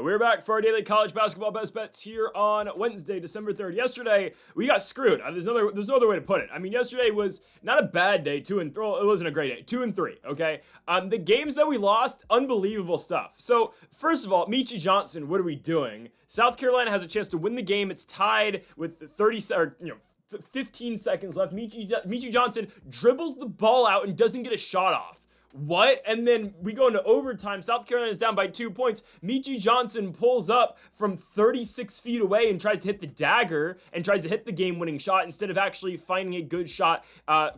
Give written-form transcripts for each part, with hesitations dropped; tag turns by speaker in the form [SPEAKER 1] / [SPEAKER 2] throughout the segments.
[SPEAKER 1] And we're back for our daily college basketball best bets here on Wednesday, December 3rd. Yesterday, we got screwed. There's no other way to put it. I mean, yesterday was not a bad day, 2-3. Well, it wasn't a great day, 2-3, okay? The games that we lost, unbelievable stuff. So, first of all, Meechie Johnson, what are we doing? South Carolina has a chance to win the game. It's tied with 15 seconds left. Meechie Johnson dribbles the ball out and doesn't get a shot off. What? And then we go into overtime. South Carolina is down by 2 points. Meechie Johnson pulls up from 36 feet away and tries to hit the dagger and tries to hit the game-winning shot instead of actually finding a good shot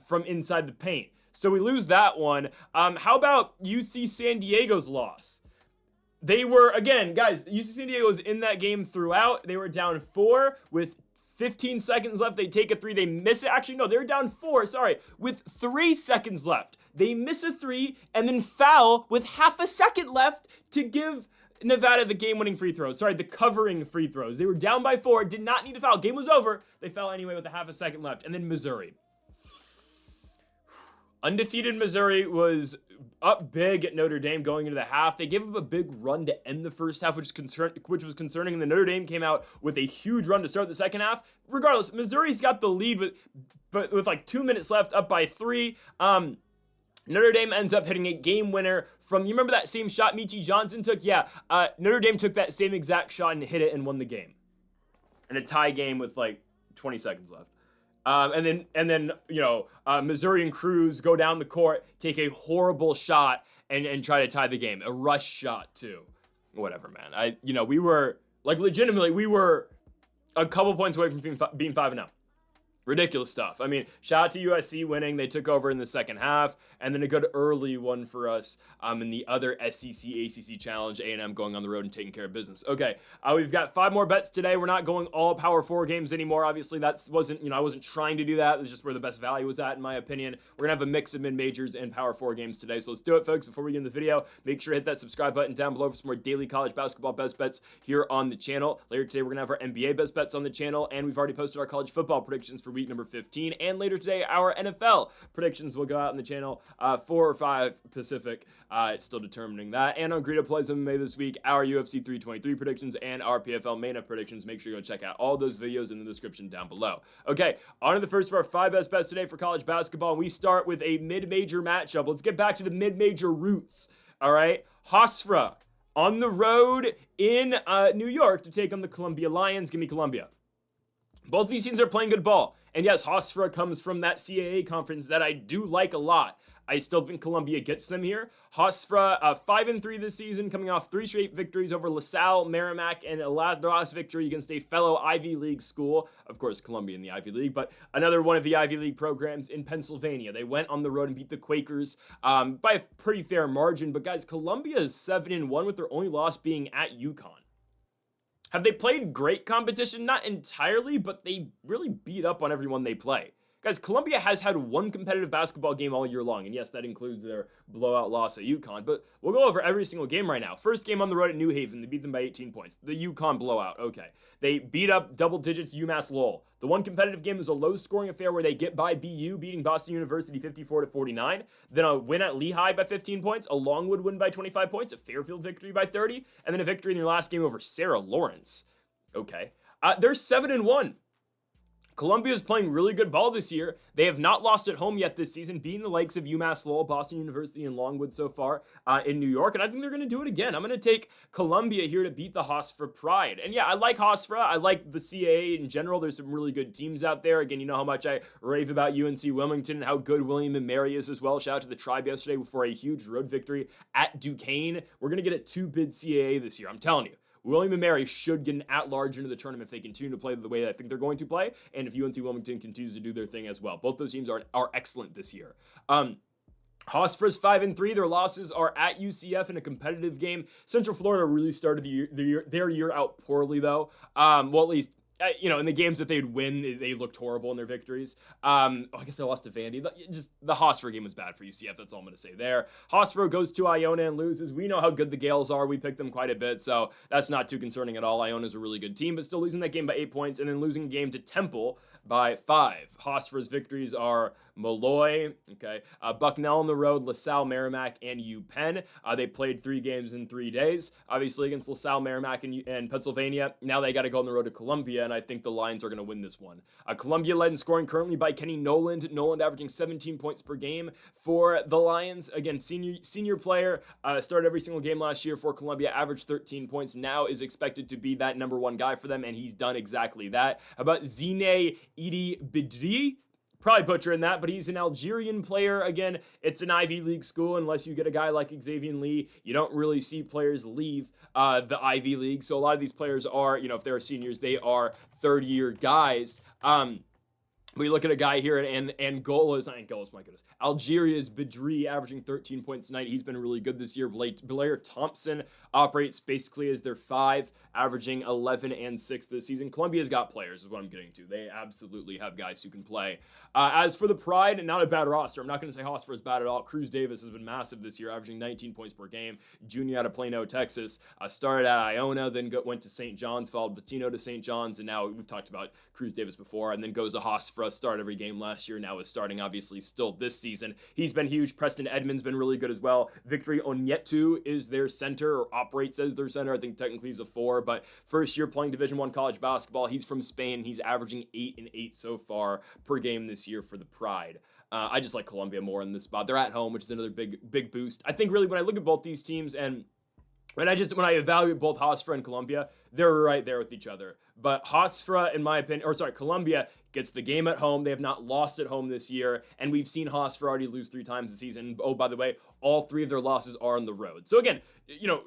[SPEAKER 1] from inside the paint. So we lose that one. How about UC San Diego's loss? They were, again, guys, UC San Diego was in that game throughout. They were down 4 with 15 seconds left. They take a 3. They miss it. Actually, no, they're down 4, with 3 seconds left. They miss a 3 and then foul with half a second left to give Nevada the game-winning free throws. The covering free throws. They were down by 4, did not need a foul. Game was over. They foul anyway with a half a second left. And then Missouri. Undefeated Missouri was up big at Notre Dame going into the half. They gave up a big run to end the first half, which was concerning. And the Notre Dame came out with a huge run to start the second half. Regardless, Missouri's got the lead, but with like 2 minutes left, up by 3. Notre Dame ends up hitting a game winner from, you remember that same shot Meechie Johnson took? Yeah, Notre Dame took that same exact shot and hit it and won the game. In a tie game with like 20 seconds left. And then Missouri and Cruz go down the court, take a horrible shot and try to tie the game. A rush shot too. Whatever, man. We were legitimately, we were a couple points away from being 5-0. Ridiculous stuff. I mean, shout out to USC winning. They took over in the second half, and then a good early one for us in the other SEC ACC Challenge. A&M going on the road and taking care of business. Okay, we've got 5 more bets today. We're not going all Power 4 games anymore. Obviously, I wasn't trying to do that. It was just where the best value was at, in my opinion. We're gonna have a mix of mid-majors and Power 4 games today. So let's do it, folks. Before we get into the video, make sure to hit that subscribe button down below for some more daily college basketball best bets here on the channel. Later today, we're gonna have our NBA best bets on the channel, and we've already posted our college football predictions for week number 15. And later today, our NFL predictions will go out on the channel, 4 or 5 Pacific. It's still determining that. And on Greedo Plays MMA this week, our UFC 323 predictions and our PFL main up predictions. Make sure you go check out all those videos in the description down below. Okay, on to the first of our 5 best bets today for college basketball. We start with a mid-major matchup. Let's get back to the mid-major roots. All right, Hofstra on the road in New York to take on the Columbia Lions. Give me Columbia. Both these teams are playing good ball. And yes, Hofstra comes from that CAA conference that I do like a lot. I still think Columbia gets them here. Hofstra, 5-3 this season, coming off 3 straight victories over LaSalle, Merrimack, and a last victory against a fellow Ivy League school. Of course, Columbia in the Ivy League, but another one of the Ivy League programs in Pennsylvania. They went on the road and beat the Quakers by a pretty fair margin. But guys, Columbia is 7-1 with their only loss being at UConn. Have they played great competition? Not entirely, but they really beat up on everyone they play. Guys, Columbia has had 1 competitive basketball game all year long, and yes, that includes their blowout loss at UConn, but we'll go over every single game right now. First game on the road at New Haven, they beat them by 18 points. The UConn blowout, okay. They beat up double digits UMass Lowell. The one competitive game is a low-scoring affair where they get by BU, beating Boston University 54-49. Then a win at Lehigh by 15 points, a Longwood win by 25 points, a Fairfield victory by 30, and then a victory in their last game over Sarah Lawrence. Okay. They're 7-1. Columbia is playing really good ball this year. They have not lost at home yet this season, beating the likes of UMass Lowell, Boston University, and Longwood so far in New York, and I think they're going to do it again. I'm going to take Columbia here to beat the Hofstra Pride. And yeah, I like Hofstra. I like the CAA in general. There's some really good teams out there. Again, you know how much I rave about UNC Wilmington and how good William and Mary is as well. Shout out to the Tribe yesterday for a huge road victory at Duquesne. We're going to get a 2-bid CAA this year. I'm telling you. William & Mary should get an at-large into the tournament if they continue to play the way that I think they're going to play, and if UNC Wilmington continues to do their thing as well. Both those teams are excellent this year. Hofstra's 5-3. Their losses are at UCF in a competitive game. Central Florida really started their year out poorly, though. Well, at least in the games that they'd win, they looked horrible in their victories. I guess they lost to Vandy. Just the Hofstra game was bad for UCF. That's all I'm going to say there. Hofstra goes to Iona and loses. We know how good the Gales are. We picked them quite a bit, so that's not too concerning at all. Iona's a really good team, but still losing that game by 8 points and then losing a game to Temple by 5. Hofstra's victories are Malloy, okay, Bucknell on the road, LaSalle, Merrimack, and UPenn. They played 3 games in 3 days, obviously against LaSalle, Merrimack, and Pennsylvania. Now they got to go on the road to Columbia, and I think the Lions are going to win this one. Columbia led in scoring currently by Kenny Noland. Noland averaging 17 points per game for the Lions. Again, senior player, started every single game last year for Columbia, averaged 13 points. Now is expected to be that number 1 guy for them, and he's done exactly that. How about Zine Idi Bidri? Probably butchering that, but he's an Algerian player. Again, it's an Ivy League school. Unless you get a guy like Xavier Lee, you don't really see players leave the Ivy League. So a lot of these players are, if they're seniors, they are third-year guys. We look at a guy here at Angola's, not Angola's, my goodness, Algeria's Bidri averaging 13 points tonight. He's been really good this year. Blair Thompson operates basically as their 5, averaging 11 and 6 this season. Columbia's got players, is what I'm getting to. They absolutely have guys who can play. As for the Pride, not a bad roster. I'm not going to say Hofstra is bad at all. Cruz Davis has been massive this year, averaging 19 points per game. Junior out of Plano, Texas. Started at Iona, then went to St. John's, followed Batino to St. John's, and now we've talked about Cruz Davis before, and then goes to Hofstra, started every game last year, now is starting obviously still this season. He's been huge. Preston Edmonds been really good as well. Victory Onyetu is their center, or operates as their center. I think technically he's a 4, but first year playing Division I college basketball. He's from Spain. He's averaging 8 and 8 so far per game this year for the Pride. I just like Columbia more in this spot. They're at home, which is another big boost. I think really when I look at both these teams and when I evaluate both Hofstra and Columbia, they're right there with each other. But Hofstra, in my opinion, Columbia gets the game at home. They have not lost at home this year, and we've seen Hofstra already lose 3 times this season. Oh, by the way, all 3 of their losses are on the road. So again,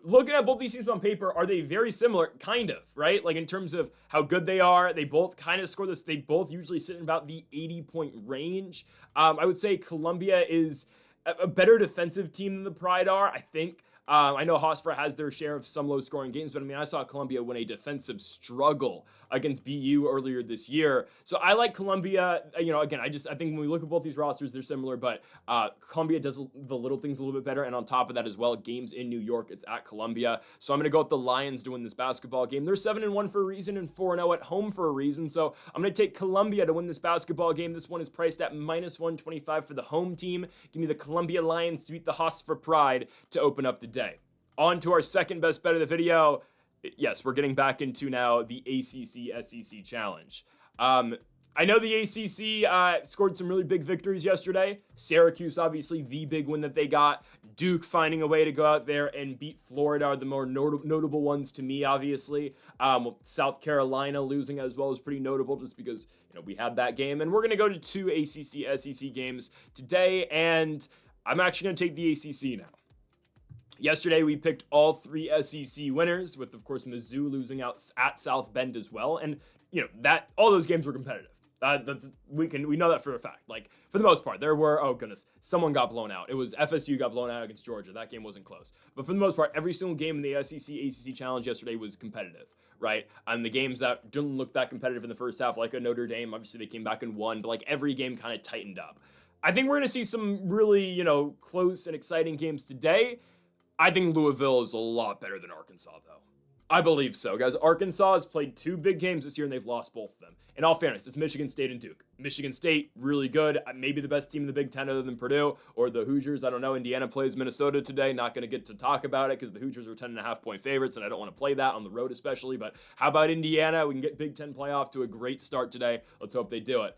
[SPEAKER 1] looking at both these teams on paper, are they very similar? Kind of, right? Like in terms of how good they are, they both kind of score this. They both usually sit in about the 80-point range. I would say Columbia is a better defensive team than the Pride are, I think. I know Hofstra has their share of some low-scoring games, but I saw Columbia win a defensive struggle against BU earlier this year. So I like Columbia. Again, I think when we look at both these rosters, they're similar, but Columbia does the little things a little bit better. And on top of that as well, games in New York, it's at Columbia. So I'm going to go with the Lions to win this basketball game. They're 7-1 for a reason and 4-0 at home for a reason. So I'm going to take Columbia to win this basketball game. This one is priced at -125 for the home team. Give me the Columbia Lions to beat the Hofstra Pride to open up the day. On to our second best bet of the video. Yes, we're getting back into now the ACC-SEC Challenge. I know the ACC scored some really big victories yesterday. Syracuse, obviously, the big win that they got. Duke finding a way to go out there and beat Florida are the more notable ones to me, obviously. South Carolina losing as well is pretty notable just because we had that game. And we're going to go to 2 ACC-SEC games today, and I'm actually going to take the ACC now. Yesterday, we picked all 3 SEC winners, with, of course, Mizzou losing out at South Bend as well. And, that all those games were competitive. We know that for a fact. Like, for the most part, there were, oh goodness, someone got blown out. It was FSU got blown out against Georgia. That game wasn't close. But for the most part, every single game in the SEC-ACC Challenge yesterday was competitive, right? And the games that didn't look that competitive in the first half, like a Notre Dame, obviously they came back and won, but like every game kind of tightened up. I think we're going to see some really, close and exciting games today. I think Louisville is a lot better than Arkansas, though. I believe so, guys. Arkansas has played 2 big games this year, and they've lost both of them. In all fairness, it's Michigan State and Duke. Michigan State, really good. Maybe the best team in the Big Ten other than Purdue or the Hoosiers. I don't know. Indiana plays Minnesota today. Not going to get to talk about it because the Hoosiers are 10.5-point favorites, and I don't want to play that on the road especially. But how about Indiana? We can get Big Ten playoff to a great start today. Let's hope they do it.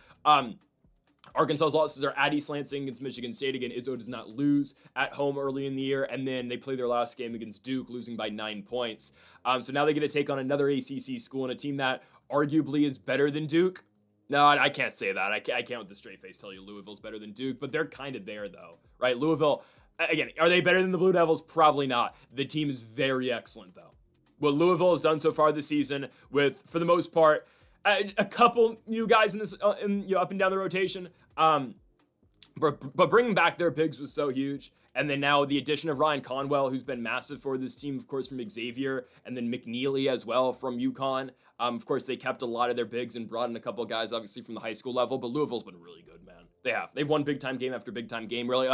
[SPEAKER 1] Arkansas's losses are at East Lansing against Michigan State. Again, Izzo does not lose at home early in the year, and then they play their last game against Duke, losing by 9 points. So now they get to take on another ACC school and a team that arguably is better than Duke. No, I can't say that. I can't with a straight face tell you Louisville's better than Duke, but they're kind of there, though, right? Louisville, again, are they better than the Blue Devils? Probably not. The team is very excellent, though. What Louisville has done so far this season with, for the most part, a couple new guys in this, up and down the rotation. But bringing back their bigs was so huge. And then now the addition of Ryan Conwell, who's been massive for this team, of course, from Xavier, and then McNeely as well from UConn. Of course, they kept a lot of their bigs and brought in a couple of guys, obviously, from the high school level. But Louisville's been really good, man. They have. They've won big-time game after big-time game. Really,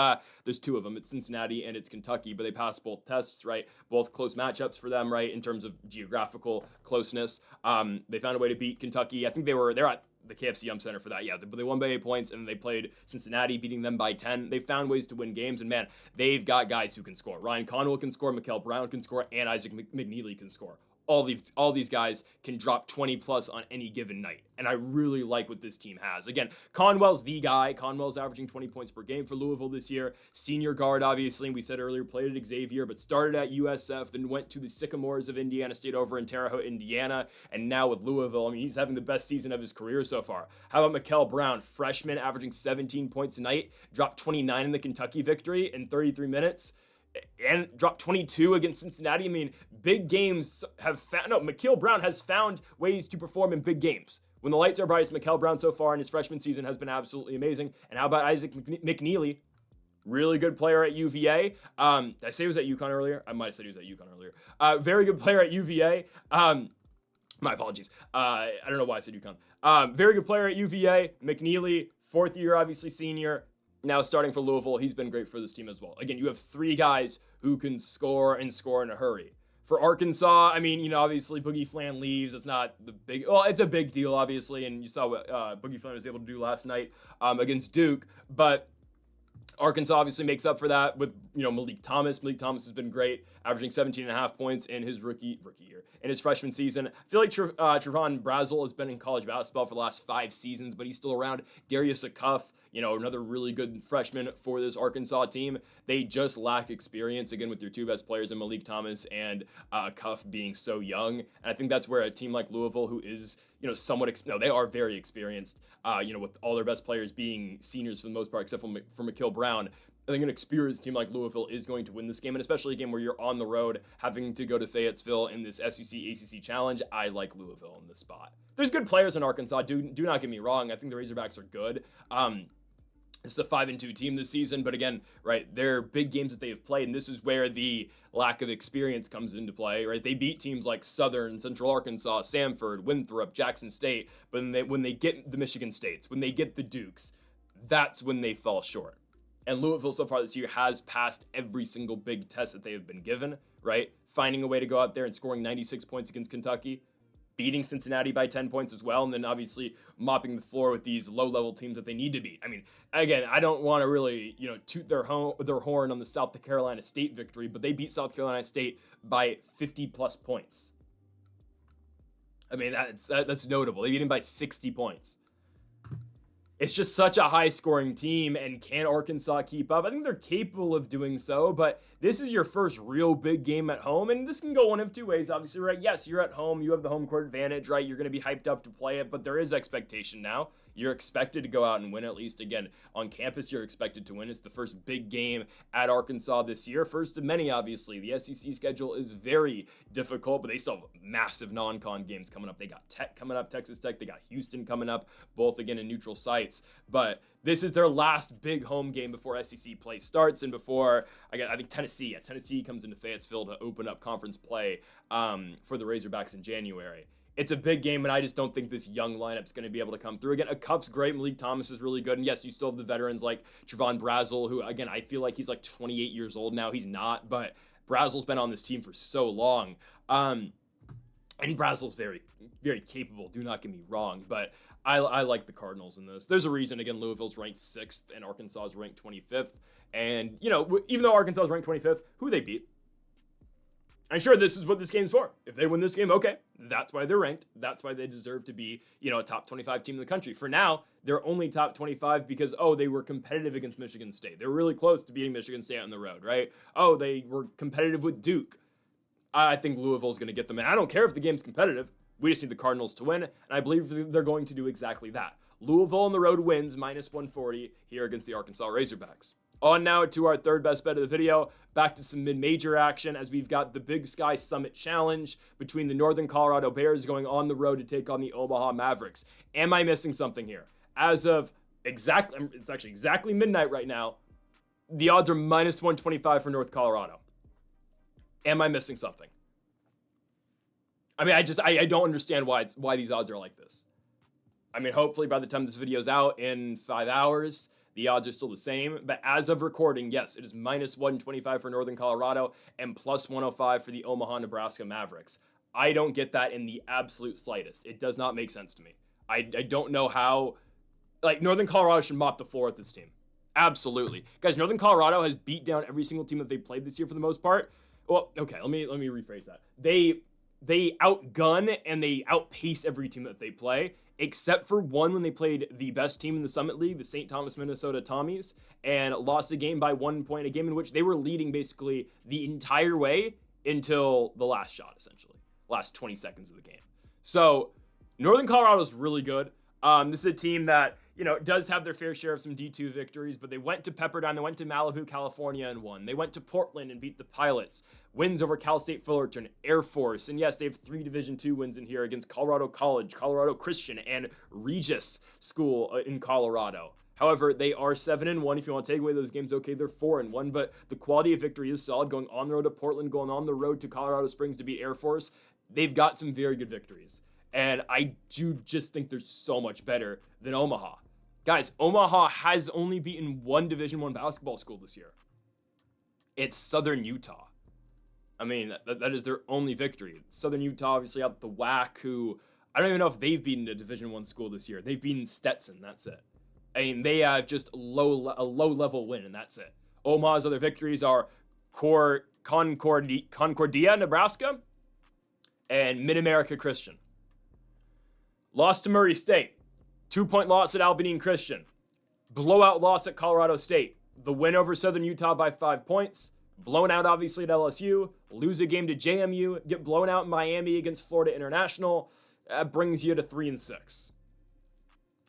[SPEAKER 1] there's 2 of them. It's Cincinnati and it's Kentucky, but they passed both tests, right? Both close matchups for them, right, in terms of geographical closeness. They found a way to beat Kentucky. I think they're at the KFC Yum Center for that. Yeah, they won by 8 points, and they played Cincinnati, beating them by 10. They found ways to win games, and man, they've got guys who can score. Ryan Conwell can score, Mikael Brown can score, and Isaac McNeely can score. All these guys can drop 20 plus on any given night. And I really like what this team has. Again, Conwell's the guy. Conwell's averaging 20 points per game for Louisville this year. Senior guard, obviously, and we said earlier, played at Xavier, but started at USF, then went to the Sycamores of Indiana State over in Terre Haute, Indiana, and now with Louisville. I mean, he's having the best season of his career so far. How about Mikael Brown, freshman, averaging 17 points a night, dropped 29 in the Kentucky victory in 33 minutes. And dropped 22 against Cincinnati. I mean, big games have found... No, Mikael Brown has found ways to perform in big games. When the lights are brightest, Mikael Brown so far in his freshman season has been absolutely amazing. And how about Isaac McNeely? Really good player at UVA. Did I say he was at UConn earlier? I might have said he was at UConn earlier. Very good player at UVA. My apologies. I don't know why I said UConn. Very good player at UVA. McNeely, fourth year, obviously senior. Now starting for Louisville, he's been great for this team as well. Again, you have three guys who can score and score in a hurry. For Arkansas, I mean, obviously Boogie Flan leaves. It's not the big... Well, it's a big deal, obviously, and you saw what Boogie Flan was able to do last night against Duke. But Arkansas obviously makes up for that with, Malik Thomas. Malik Thomas has been great, averaging 17.5 points in his rookie year. In his freshman season. I feel like Trevon Brazel has been in college basketball for the last 5 seasons, but he's still around. Darius Acuff, another really good freshman for this Arkansas team. They just lack experience, again, with your two best players in Malik Thomas and Acuff being so young. And I think that's where a team like Louisville, who is, somewhat... they are very experienced, with all their best players being seniors for the most part, except for Mikael Brown. I think an experienced team like Louisville is going to win this game, and especially a game where you're on the road, having to go to Fayetteville in this SEC ACC challenge. I like Louisville in this spot. There's good players in Arkansas. Do not get me wrong. I think the Razorbacks are good. This is a 5-2 team this season, but again, right, they're big games that they have played, and this is where the lack of experience comes into play, right? They beat teams like Southern, Central Arkansas, Samford, Winthrop, Jackson State, but when they get the Michigan States, when they get the Dukes, that's when they fall short. And Louisville so far this year has passed every single big test that they have been given, right? Finding a way to go out there and scoring 96 points against Kentucky, beating Cincinnati by 10 points as well, and then obviously mopping the floor with these low-level teams that they need to beat. I mean, again, I don't want to really, toot their horn on the South Carolina State victory, but they beat South Carolina State by 50-plus points. I mean, that's notable. They beat them by 60 points. It's just such a high-scoring team, and can Arkansas keep up? I think they're capable of doing so, but this is your first real big game at home, and this can go one of two ways, obviously, right? Yes, you're at home. You have the home court advantage, right? You're going to be hyped up to play it, but there is expectation now. You're expected to go out and win, at least. Again, on campus, you're expected to win. It's the first big game at Arkansas this year. First of many, obviously. The SEC schedule is very difficult, but they still have massive non-con games coming up. They got Tech coming up, Texas Tech. They got Houston coming up, both, again, in neutral sites. But this is their last big home game before SEC play starts and before, I think, Tennessee. Yeah, Tennessee comes into Fayetteville to open up conference play for the Razorbacks in January. It's a big game, and I just don't think this young lineup's is going to be able to come through. Again, Acuff's great. Malik Thomas is really good. And yes, you still have the veterans like Trevon Brazel, who, again, I feel like he's like 28 years old now. He's not, but Brazel's been on this team for so long. And Brazel's very, very capable. Do not get me wrong, but I like the Cardinals in this. There's a reason, again, Louisville's ranked 6th and Arkansas is ranked 25th. And, even though Arkansas is ranked 25th, who they beat? I'm sure this is what this game's for. If they win this game, okay, that's why they're ranked. That's why they deserve to be, a top 25 team in the country. For now, they're only top 25 because, they were competitive against Michigan State. They were really close to beating Michigan State on the road, right? They were competitive with Duke. I think Louisville's going to get them in. I don't care if the game's competitive. We just need the Cardinals to win, and I believe they're going to do exactly that. Louisville on the road wins, -140 here against the Arkansas Razorbacks. On now to our third best bet of the video. Back to some mid-major action as we've got the Big Sky Summit Challenge between the Northern Colorado Bears going on the road to take on the Omaha Mavericks. Am I missing something here? As of it's actually exactly midnight right now, the odds are -125 for North Colorado. Am I missing something? I mean, I don't understand why these odds are like this. I mean, hopefully by the time this video's out in 5 hours, the odds are still the same, but as of recording, yes, it is -125 for Northern Colorado and +105 for the Omaha, Nebraska Mavericks. I don't get that in the absolute slightest. It does not make sense to me. I don't know how. Like, Northern Colorado should mop the floor with this team. Absolutely. Guys, Northern Colorado has beat down every single team that they played this year for the most part. Well, okay, let me rephrase that. They outgun and they outpace every team that they play, except for one when they played the best team in the Summit League, the St. Thomas, Minnesota Tommies, and lost a game by 1 point, a game in which they were leading basically the entire way until the last shot, essentially. Last 20 seconds of the game. So, Northern Colorado is really good. This is a team that, does have their fair share of some D2 victories, but they went to Pepperdine, they went to Malibu, California, and won. They went to Portland and beat the Pilots. Wins over Cal State Fullerton, Air Force, and yes, they have 3 Division II wins in here against Colorado College, Colorado Christian, and Regis School in Colorado. However, they are 7-1. If you want to take away those games, okay, they're 4-1, but the quality of victory is solid. Going on the road to Portland, going on the road to Colorado Springs to beat Air Force, they've got some very good victories. And I do just think they're so much better than Omaha. Guys, Omaha has only beaten 1 Division I basketball school this year. It's Southern Utah. I mean, that is their only victory. Southern Utah obviously out the WAC, who I don't even know if they've beaten a Division I school this year. They've beaten Stetson, that's it. I mean, they have just a low-level win, and that's it. Omaha's other victories are Concordia, Nebraska, and Mid-America Christian. Lost to Murray State. 2-point loss at Albanine Christian. Blowout loss at Colorado State. The win over Southern Utah by 5 points. Blown out, obviously, at LSU. Lose a game to JMU. Get blown out in Miami against Florida International. That brings you to 3-6.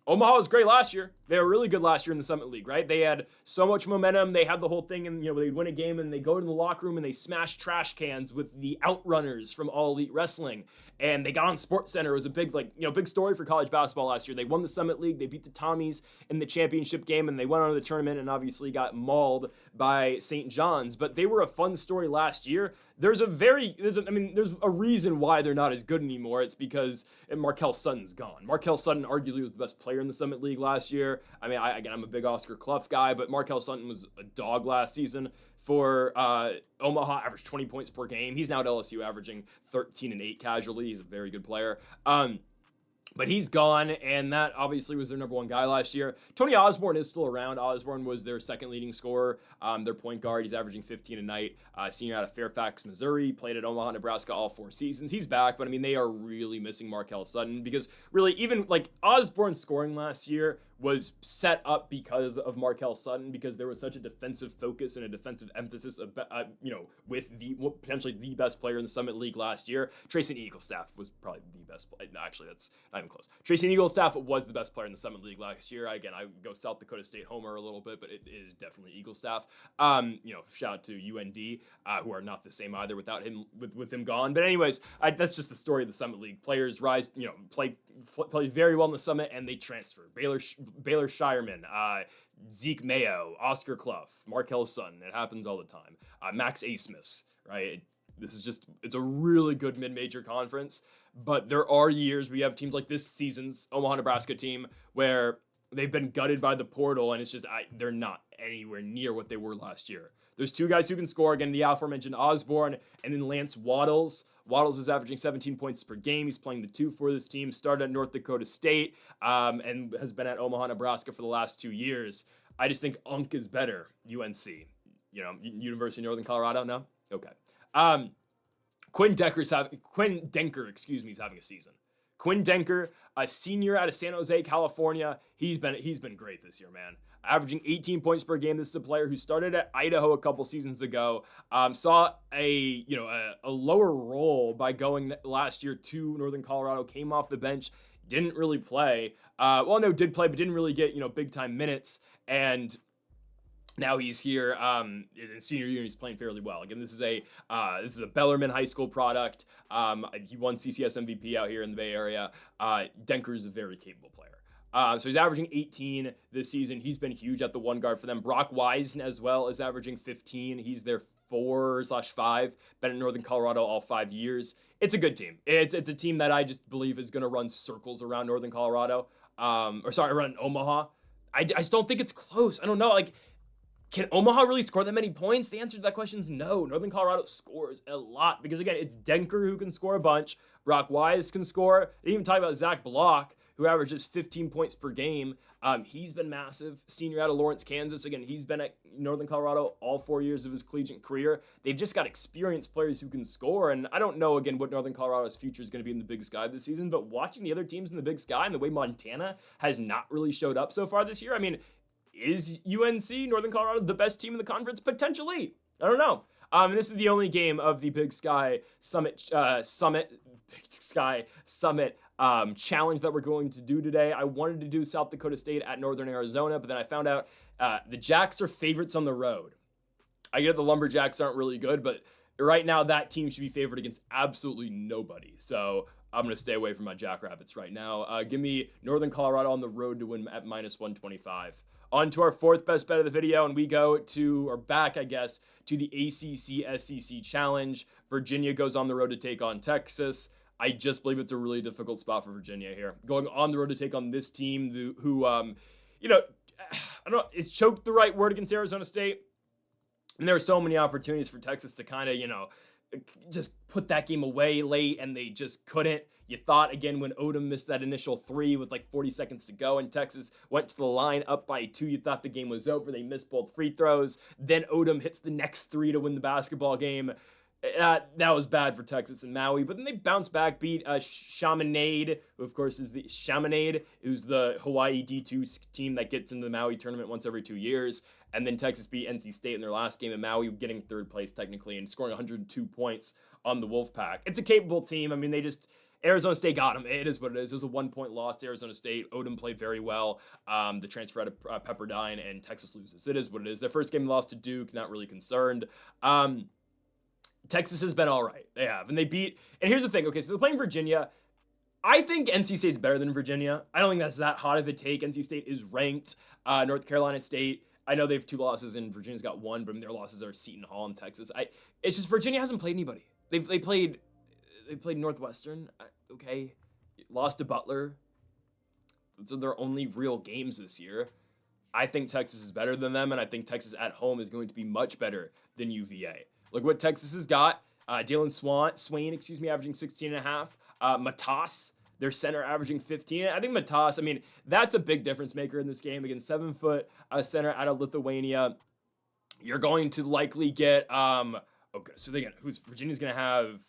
[SPEAKER 1] Omaha was great last year. They were really good last year in the Summit League, right? They had so much momentum. They had the whole thing, and they'd win a game, and they go to the locker room and they smash trash cans with the Outrunners from All Elite Wrestling. And they got on SportsCenter. It was a big, big story for college basketball last year. They won the Summit League. They beat the Tommies in the championship game, and they went on to the tournament and obviously got mauled by St. John's. But they were a fun story last year. There's a reason why they're not as good anymore. It's because Markel Sutton's gone. Markel Sutton arguably was the best player in the Summit League last year. I mean, I'm a big Oscar Clough guy, but Markel Sutton was a dog last season for Omaha, averaged 20 points per game. He's now at LSU averaging 13 and 8 casually. He's a very good player. But he's gone, and that obviously was their number 1 guy last year. Tony Osborne is still around. Osborne was their second leading scorer, their point guard. He's averaging 15 a night. Senior out of Fairfax, Missouri. Played at Omaha, Nebraska all 4 seasons. He's back, but I mean, they are really missing Markel Sutton because really, even like Osborne's scoring last year was set up because of Markel Sutton, because there was such a defensive focus and a defensive emphasis, with potentially the best player in the Summit League last year. Trayson Eaglestaff was probably the best player. No, actually, that's not even close. Trayson Eaglestaff was the best player in the Summit League last year. Again, I go South Dakota State homer a little bit, but it is definitely Eaglestaff. Shout out to UND, who are not the same either without him, with him gone. But anyways, that's just the story of the Summit League. Players rise, play very well in the Summit, and they transfer. Baylor Shireman, Zeke Mayo, Oscar Clough, Markel Sutton. It happens all the time. Max Asmus, right? It's a really good mid-major conference, but there are years we have teams like this season's Omaha, Nebraska team where they've been gutted by the portal, and it's just they're not anywhere near what they were last year. There's 2 guys who can score. Again, the aforementioned Osborne, and then Lance Waddles. Waddles is averaging 17 points per game. He's playing the 2 for this team. Started at North Dakota State, and has been at Omaha, Nebraska for the last 2 years. I just think UNC is better. UNC, University of Northern Colorado. No, okay. Quinn Denker, is having a season. Quinn Denker, a senior out of San Jose, California. He's been great this year, man. Averaging 18 points per game. This is a player who started at Idaho a couple seasons ago. Saw a lower role by going last year to Northern Colorado. Came off the bench, didn't really play. Did play, but didn't really get big time minutes. And now he's here in senior year. He's playing fairly well. Again, this is a Bellarmine High School product. He won CCS MVP out here in the Bay Area. Denker is a very capable player. So he's averaging 18 this season. He's been huge at the 1 guard for them. Brock Wiesen as well is averaging 15. He's their 4/5. Been in Northern Colorado all 5 years. It's a good team. It's a team that I just believe is going to run circles around Northern Colorado. Around Omaha. I just don't think it's close. I don't know. Can Omaha really score that many points? The answer to that question is no. Northern Colorado scores a lot because, again, it's Denker who can score a bunch. Brock Wise can score. They even talk about Zach Block, who averages 15 points per game. He's been massive. Senior out of Lawrence, Kansas. Again, he's been at Northern Colorado all 4 years of his collegiate career. They've just got experienced players who can score, and I don't know, again, what Northern Colorado's future is going to be in the Big Sky this season, but watching the other teams in the Big Sky and the way Montana has not really showed up so far this year, I mean, is UNC, Northern Colorado, the best team in the conference? Potentially. I don't know. This is the only game of the Big Sky Summit challenge that we're going to do today. I wanted to do South Dakota State at Northern Arizona, but then I found out the Jacks are favorites on the road. I get the Lumberjacks aren't really good, but right now that team should be favored against absolutely nobody. So I'm going to stay away from my Jackrabbits right now. Give me Northern Colorado on the road to win at -125. On to our fourth best bet of the video, and we go to, or back, I guess, to the ACC SEC Challenge. Virginia goes on the road to take on Texas. I just believe it's a really difficult spot for Virginia here. Going on the road to take on this team who I don't know, is choked the right word against Arizona State? And there were so many opportunities for Texas to kind of, just put that game away late, and they just couldn't. You thought, again, when Odom missed that initial three with like 40 seconds to go and Texas went to the line up by 2, you thought the game was over. They missed both free throws. Then Odom hits the next 3 to win the basketball game. That was bad for Texas and Maui, but then they bounced back, beat Chaminade, who of course is the Chaminade, who's the Hawaii D2 team that gets into the Maui tournament once every 2 years, and then Texas beat NC State in their last game, and Maui getting third place technically and scoring 102 points on the Wolfpack. It's a capable team. I mean, Arizona State got them. It is what it is. It was a 1-point loss to Arizona State. Odom played very well. The transfer out of Pepperdine, and Texas loses. It is what it is. Their first game lost to Duke, not really concerned. Texas has been all right. They have. And they beat. And here's the thing. Okay, so they're playing Virginia. I think NC State's better than Virginia. I don't think that's that hot of a take. NC State is ranked. North Carolina State, I know they have 2 losses and Virginia's got 1, but their losses are Seton Hall and Texas. It's just Virginia hasn't played anybody. They played Northwestern. Okay. Lost to Butler. Those are their only real games this year. I think Texas is better than them, and I think Texas at home is going to be much better than UVA. Look what Texas has got. Dalen Swain, averaging 16.5. Matas, their center, averaging 15. I think Matas, that's a big difference maker in this game against 7-foot center out of Lithuania. You're going to likely get, okay, so Virginia's going to have,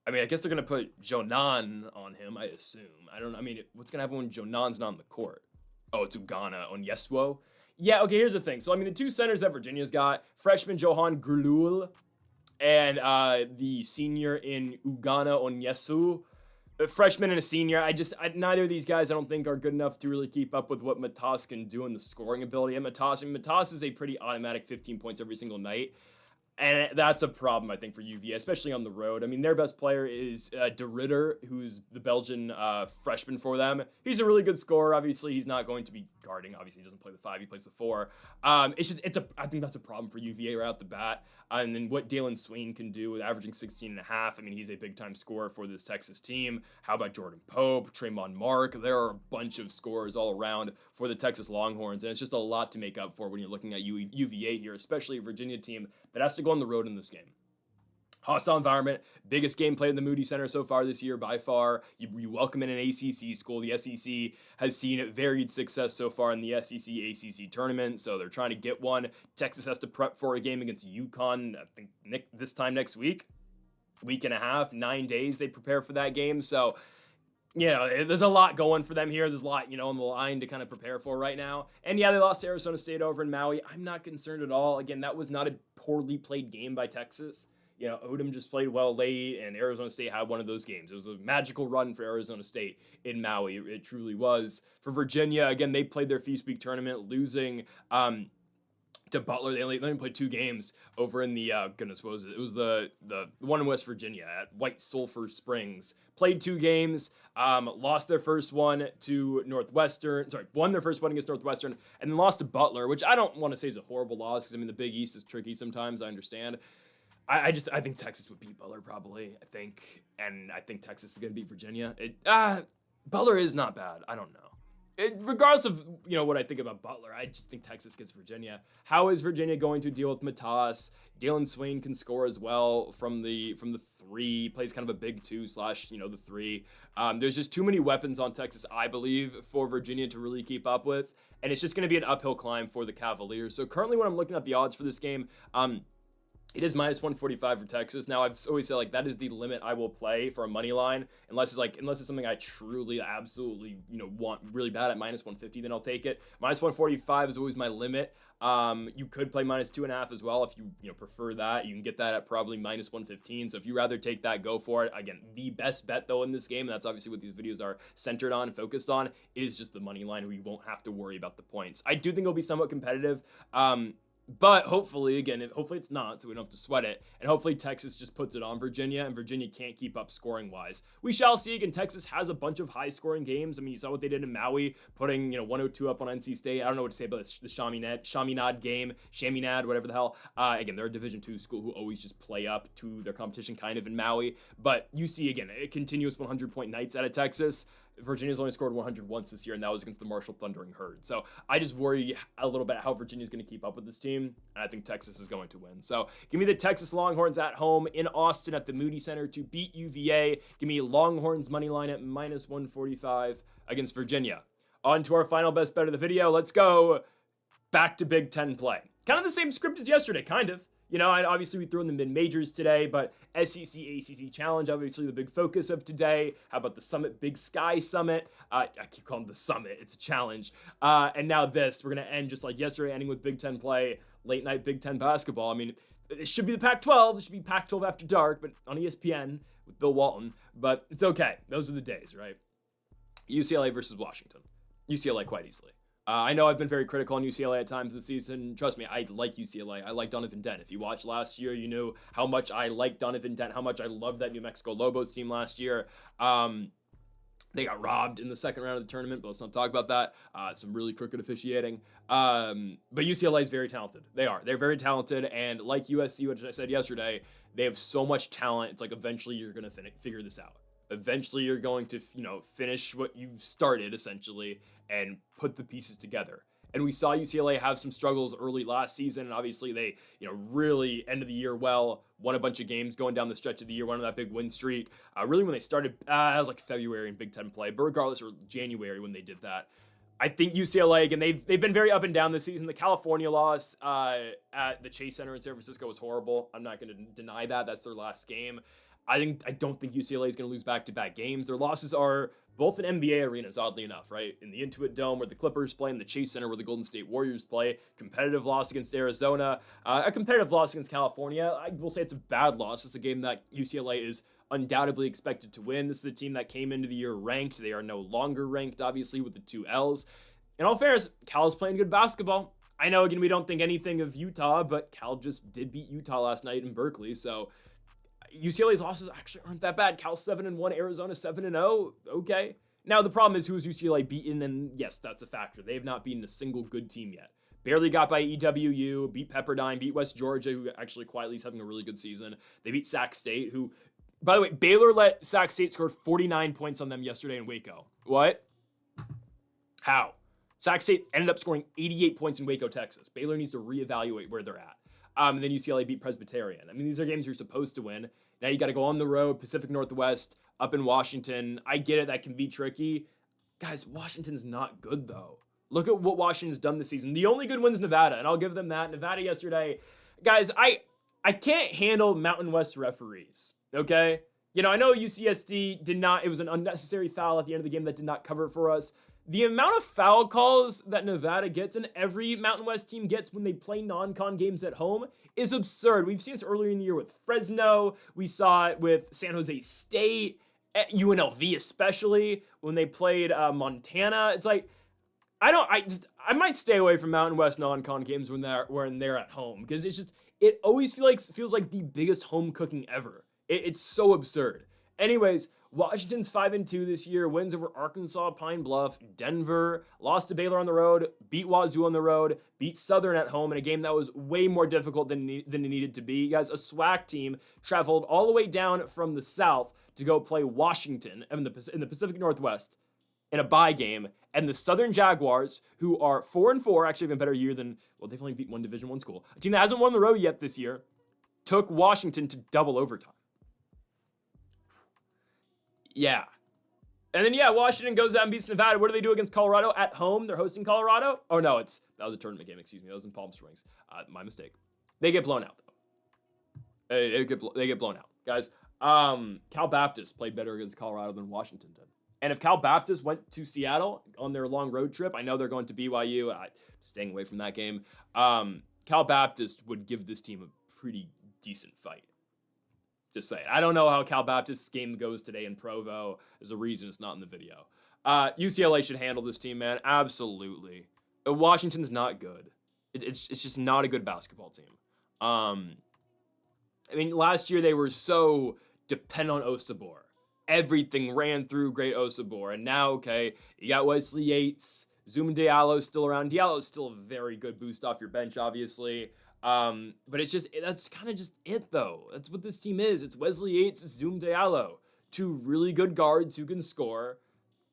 [SPEAKER 1] I guess they're going to put Jonan on him, I assume. What's going to happen when Jonan's not on the court? Oh, it's Ugana on Yeswo. Yeah, okay, here's the thing. So, the 2 centers that Virginia's got, freshman Johan Grulul and the senior in Ugana Onyesu. A freshman and a senior. Neither of these guys I don't think are good enough to really keep up with what Matas can do in the scoring ability. And Matas is a pretty automatic 15 points every single night. And that's a problem, I think, for UVA, especially on the road. Their best player is De Ridder, who's the Belgian freshman for them. He's a really good scorer. Obviously, he's not going to be guarding. Obviously, he doesn't play the 5. He plays the 4. I think that's a problem for UVA right out the bat. And then what Dalen Swain can do with averaging 16.5. He's a big-time scorer for this Texas team. How about Jordan Pope, Tremont Mark? There are a bunch of scorers all around for the Texas Longhorns, and it's just a lot to make up for when you're looking at UVA here, especially a Virginia team that has to go on the road in this game. Hostile environment, biggest game played in the Moody Center so far this year by far. You welcome in an ACC school. The SEC has seen varied success so far in the SEC ACC tournament, so they're trying to get one. Texas has to prep for a game against UConn, I think this time next week. Week and a half, 9 days they prepare for that game. So, there's a lot going for them here. There's a lot, on the line to kind of prepare for right now. And yeah, they lost to Arizona State over in Maui. I'm not concerned at all. Again, that was not a poorly played game by Texas. Odom just played well late, and Arizona State had one of those games. It was a magical run for Arizona State in Maui. It truly was. For Virginia, again, they played their Feast Week tournament, losing to Butler. They only played 2 games over in the, what was it? It was the one in West Virginia at White Sulphur Springs. Played 2 games, lost their first one to Northwestern. Won their first one against Northwestern, and then lost to Butler, which I don't want to say is a horrible loss, because, the Big East is tricky sometimes, I understand. I think Texas would beat Butler probably, and I think Texas is going to beat Virginia. Butler is not bad. I don't know. regardless of what I think about Butler, I just think Texas gets Virginia. How is Virginia going to deal with Matas? Dalen Swain can score as well from the three. Plays kind of a big two / the three. There's just too many weapons on Texas, I believe, for Virginia to really keep up with, and it's just going to be an uphill climb for the Cavaliers. So currently, when I'm looking at the odds for this game, it is minus 145 for Texas. Now, I've always said, like, that is the limit I will play for a money line, unless it's something I truly, absolutely, want really bad at minus 150, then I'll take it. Minus 145 is always my limit. You could play minus 2.5 as well if you prefer that. You can get that at probably minus 115. So if you rather take that, go for it. Again, the best bet though in this game, and that's obviously what these videos are centered on and focused on, is just the money line where you won't have to worry about the points. I do think it'll be somewhat competitive. But hopefully it's not, so we don't have to sweat it. And hopefully Texas just puts it on Virginia, and Virginia can't keep up scoring-wise. We shall see. Again, Texas has a bunch of high-scoring games. I mean, you saw what they did in Maui, putting 102 up on NC State. I don't know what to say about the Chaminade game, whatever the hell. Again, they're a Division II school who always just play up to their competition kind of in Maui. But you see, again, a continuous 100-point nights out of Texas. Virginia's only scored 100 once this year, and that was against the Marshall Thundering Herd. So I just worry a little bit how Virginia's going to keep up with this team, and I think Texas is going to win. So give me the Texas Longhorns at home in Austin at the Moody Center to beat UVA. Give me Longhorns money line at minus 145 against Virginia. On to our final best bet of the video. Let's go back to Big Ten play. Kind of the same script as yesterday, kind of. Obviously we threw in the mid-majors today, but SEC, ACC Challenge, obviously the big focus of today. How about the Summit, Big Sky Summit? I keep calling it the Summit. It's a challenge. And now this. We're going to end just like yesterday, ending with Big Ten play, late night Big Ten basketball. I mean, it should be the Pac-12. It should be Pac-12 after dark, but on ESPN with Bill Walton. But it's okay. Those are the days, right? UCLA versus Washington. UCLA quite easily. I know I've been very critical on UCLA at times this season. Trust me, I like UCLA. I like Donovan Dent. If you watched last year, you knew how much I liked Donovan Dent, how much I loved that New Mexico Lobos team last year. They got robbed in the second round of the tournament, but let's not talk about that. Some really crooked officiating. But UCLA is very talented. They are. They're very talented, and like USC, which I said yesterday, they have so much talent. It's like eventually you're going to figure this out. Eventually you're going to, finish what you've started, essentially, and put the pieces together. And we saw UCLA have some struggles early last season, and obviously they, really ended the year well, won a bunch of games going down the stretch of the year, won that big win streak. Really when they started, it was like February in Big Ten play, but regardless, or January when they did that. I think UCLA, again, they've been very up and down this season. The California loss at the Chase Center in San Francisco was horrible. I'm not going to deny that. That's their last game. I don't think UCLA is going to lose back-to-back games. Their losses are both in NBA arenas, oddly enough, right? In the Intuit Dome where the Clippers play, and the Chase Center where the Golden State Warriors play. Competitive loss against Arizona. A competitive loss against California. I will say it's a bad loss. It's a game that UCLA is undoubtedly expected to win. This is a team that came into the year ranked. They are no longer ranked, obviously, with the 2 L's. In all fairness, Cal's playing good basketball. I know, again, we don't think anything of Utah, but Cal just did beat Utah last night in Berkeley, so UCLA's losses actually aren't that bad. Cal 7-1, Arizona 7-0. Okay. Now the problem is who's UCLA beaten, and yes, that's a factor. They have not beaten a single good team yet. Barely got by EWU, beat Pepperdine, beat West Georgia, who actually quietly is having a really good season. They beat Sac State, who, by the way, Baylor let Sac State score 49 points on them yesterday in Waco. What? How? Sac State ended up scoring 88 points in Waco, Texas. Baylor needs to reevaluate where they're at. And then UCLA beat Presbyterian. I mean, these are games you're supposed to win. Now you got to go on the road, Pacific Northwest, up in Washington. I get it, that can be tricky. Guys, Washington's not good, though. Look at what Washington's done this season. The only good win's Nevada, and I'll give them that. Nevada yesterday. Guys, I can't handle Mountain West referees, okay? I know UCSD it was an unnecessary foul at the end of the game that did not cover for us. The amount of foul calls that Nevada gets and every Mountain West team gets when they play non-con games at home is absurd. We've seen this earlier in the year with Fresno. We saw it with San Jose State, UNLV especially, when they played Montana. It's like, I might stay away from Mountain West non-con games when they're at home, because it always feels like the biggest home cooking ever. It's so absurd. Anyways, Washington's 5-2 this year, wins over Arkansas, Pine Bluff, Denver, lost to Baylor on the road, beat Wazoo on the road, beat Southern at home in a game that was way more difficult than it needed to be. You guys, a SWAC team traveled all the way down from the south to go play Washington in the Pacific Northwest. in a bye game, and the Southern Jaguars, who are 4-4, actually have a better year than, well, they've only beat one Division I school. A team that hasn't won on the road yet this year, took Washington to double overtime. Yeah. And then, Washington goes out and beats Nevada. What do they do against Colorado? At home, they're hosting Colorado? Oh, no, that was a tournament game, excuse me. That was in Palm Springs. My mistake. They get blown out, though. They get blown out. Guys, Cal Baptist played better against Colorado than Washington did. And if Cal Baptist went to Seattle on their long road trip, I know they're going to BYU. I'm staying away from that game. Cal Baptist would give this team a pretty decent fight. Just saying. I don't know how Cal Baptist's game goes today in Provo. There's a reason it's not in the video. UCLA should handle this team, man. Absolutely. Washington's not good. It's just not a good basketball team. I mean, last year they were so dependent on Osabor. Everything ran through great Osabor. And now, okay, you got Wesley Yates. Zoom Diallo's still around. Diallo's still a very good boost off your bench, obviously. But that's kind of just it, though. That's what this team is. It's Wesley Yates, it's Zoom Diallo. Two really good guards who can score.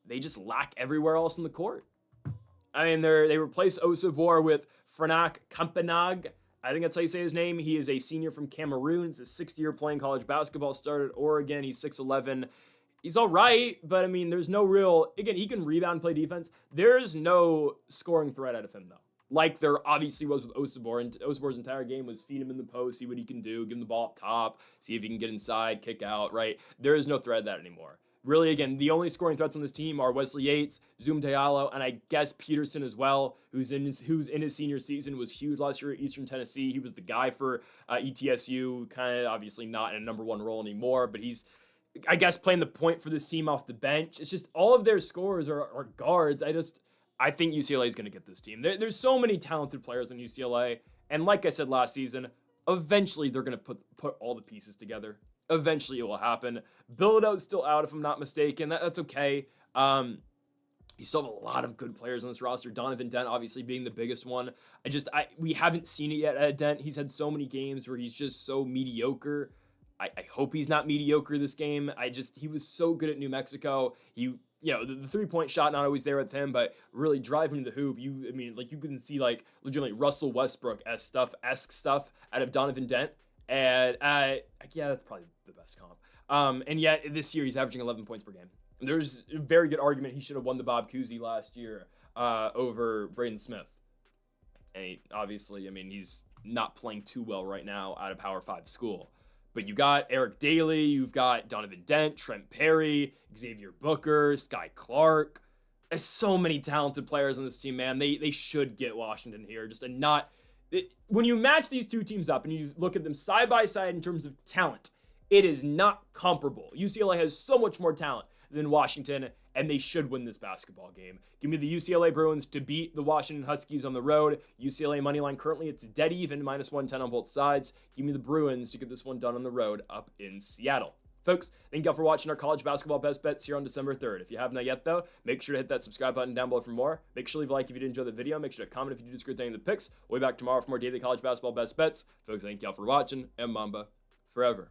[SPEAKER 1] They just lack everywhere else in the court. I mean, they replace Osabor with Franak Kampanag. I think that's how you say his name. He is a senior from Cameroon. He's a sixth year playing college basketball. Started at Oregon. He's 6'11". He's all right, but I mean, there's no real... Again, he can rebound, play defense. There's no scoring threat out of him, though. Like there obviously was with Osabor. And Osabor's entire game was feed him in the post, see what he can do, give him the ball up top, see if he can get inside, kick out, right? There is no threat of that anymore. Really, again, the only scoring threats on this team are Wesley Yates, Zoom Diallo, and I guess Peterson as well, who's in his senior season, was huge last year at Eastern Tennessee. He was the guy for ETSU, kind of obviously not in a number one role anymore, but he's, I guess, playing the point for this team off the bench. It's just all of their scorers are guards. I think UCLA is going to get this team. There's so many talented players in UCLA, and like I said last season, eventually they're going to put all the pieces together. Eventually it will happen. Bilodeau's still out, if I'm not mistaken. That's okay. You still have a lot of good players on this roster. Donovan Dent obviously being the biggest one. We haven't seen it yet at Dent. He's had so many games where he's just so mediocre. I hope he's not mediocre this game. He was so good at New Mexico. The 3-point shot not always there with him, but really driving to the hoop. You can see like legitimately Russell Westbrook-esque stuff out of Donovan Dent. And that's probably the best comp. And yet this year he's averaging 11 points per game. And there's a very good argument he should have won the Bob Cousy last year over Braden Smith. And he's not playing too well right now out of Power 5 school. But you got Eric Daly, you've got Donovan Dent, Trent Perry, Xavier Booker, Sky Clark. There's so many talented players on this team, man. They should get Washington here. When you match these two teams up and you look at them side by side in terms of talent, it is not comparable. UCLA has so much more talent than Washington, and they should win this basketball game. Give me the UCLA Bruins to beat the Washington Huskies on the road. UCLA moneyline currently, it's dead even, -110 on both sides. Give me the Bruins to get this one done on the road up in Seattle. Folks, thank you all for watching our college basketball best bets here on December 3rd. If you have not yet, though, make sure to hit that subscribe button down below for more. Make sure to leave a like if you did enjoy the video. Make sure to comment if you did disagree with any of the picks. We'll be back tomorrow for more daily college basketball best bets. Folks, thank you all for watching, and Mamba forever.